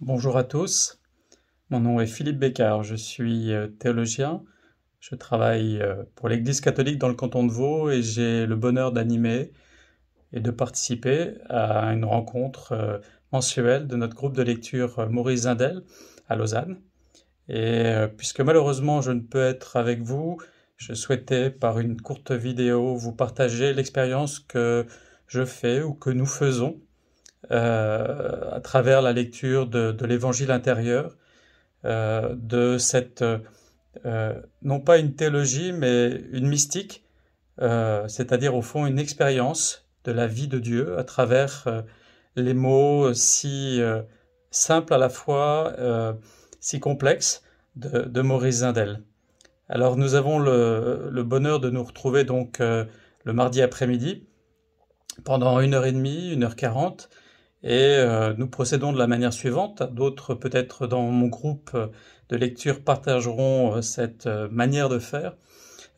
Bonjour à tous, mon nom est Philippe Bécard, je suis théologien, je travaille pour l'Église catholique dans le canton de Vaud et j'ai le bonheur d'animer et de participer à une rencontre mensuelle de notre groupe de lecture Maurice Zindel à Lausanne. Et puisque malheureusement je ne peux être avec vous, je souhaitais par une courte vidéo vous partager l'expérience que je fais ou que nous faisons à travers la lecture de l'évangile intérieur, de cette, non pas une théologie, mais une mystique, c'est-à-dire au fond une expérience de la vie de Dieu à travers les mots si simples à la fois, si complexes de Maurice Zindel. Alors nous avons le bonheur de nous retrouver donc le mardi après-midi pendant 1h30, 1h40, et nous procédons de la manière suivante. D'autres, peut-être dans mon groupe de lecture, partageront cette manière de faire.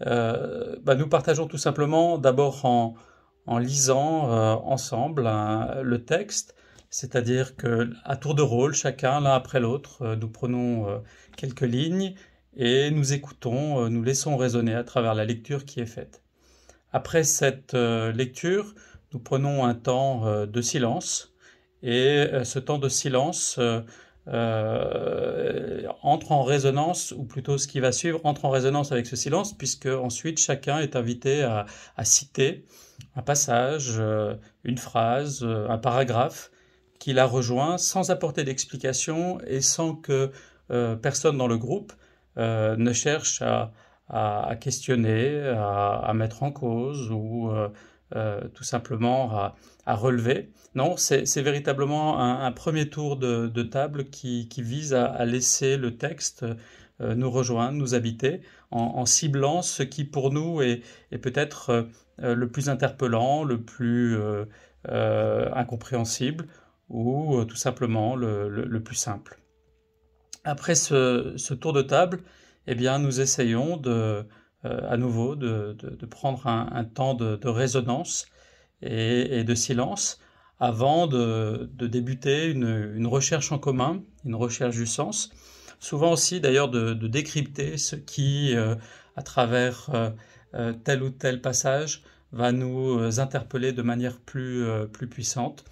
Nous partageons tout simplement d'abord en lisant ensemble le texte, c'est-à-dire que à tour de rôle, chacun l'un après l'autre, nous prenons quelques lignes et nous écoutons, nous laissons résonner à travers la lecture qui est faite. Après cette lecture, nous prenons un temps de silence. Et ce temps de silence entre en résonance, ou plutôt ce qui va suivre entre en résonance avec ce silence, puisque ensuite chacun est invité à citer un passage, une phrase, un paragraphe qu'il a rejoint sans apporter d'explication et sans que personne dans le groupe ne cherche à questionner, à mettre en cause ou tout simplement à relever. Non, c'est véritablement un premier tour de table qui vise à laisser le texte nous rejoindre, nous habiter, en ciblant ce qui pour nous est peut-être le plus interpellant, le plus incompréhensible, ou tout simplement le plus simple. Après ce tour de table, eh bien, nous essayons à nouveau de prendre un temps de résonance et de silence avant de débuter une recherche en commun, une recherche du sens. Souvent aussi d'ailleurs de décrypter ce qui, à travers tel ou tel passage, va nous interpeller de manière plus puissante.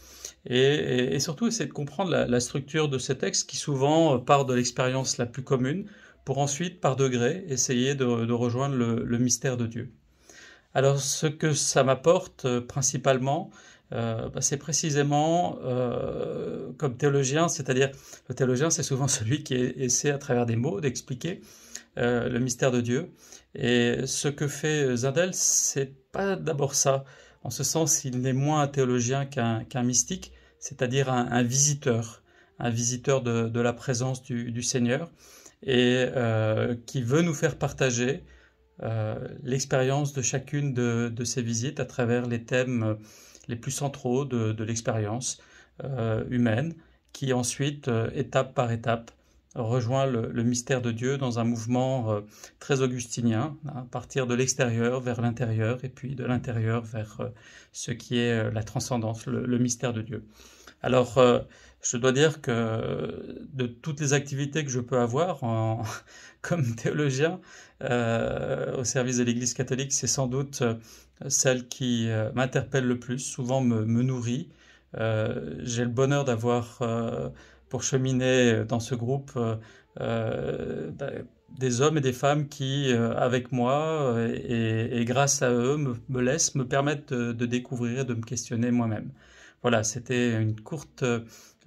Et surtout essayer de comprendre la structure de ces textes qui souvent part de l'expérience la plus commune, pour ensuite, par degrés, essayer de rejoindre le mystère de Dieu. Alors, ce que ça m'apporte principalement, c'est précisément comme théologien, c'est-à-dire le théologien, c'est souvent celui qui essaie à travers des mots d'expliquer le mystère de Dieu. Et ce que fait Zindel, c'est pas d'abord ça. En ce sens, il n'est moins un théologien qu'un mystique, c'est-à-dire un visiteur de la présence du Seigneur, et qui veut nous faire partager l'expérience de chacune de ces visites à travers les thèmes les plus centraux de l'expérience humaine, qui ensuite, étape par étape, rejoint le mystère de Dieu dans un mouvement très augustinien, à partir de l'extérieur vers l'intérieur, et puis de l'intérieur vers ce qui est la transcendance, le mystère de Dieu. Alors, je dois dire que de toutes les activités que je peux avoir comme théologien au service de l'Église catholique, c'est sans doute celle qui m'interpelle le plus, souvent me nourrit. J'ai le bonheur d'avoir, pour cheminer dans ce groupe, des hommes et des femmes qui, avec moi et grâce à eux, me permettent de découvrir et de me questionner moi-même. Voilà, c'était une courte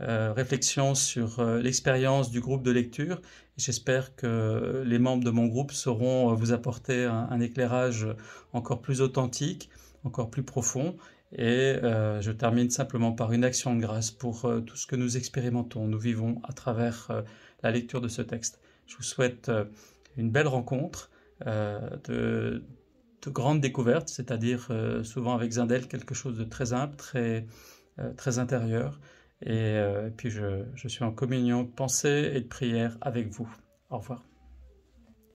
réflexion sur l'expérience du groupe de lecture. J'espère que les membres de mon groupe sauront vous apporter un éclairage encore plus authentique, encore plus profond. Et je termine simplement par une action de grâce pour tout ce que nous expérimentons, nous vivons à travers la lecture de ce texte. Je vous souhaite une belle rencontre, de grandes découvertes, c'est-à-dire souvent avec Zindel quelque chose de très humble, très intérieur. Et puis je suis en communion de pensée et de prière avec vous. Au revoir.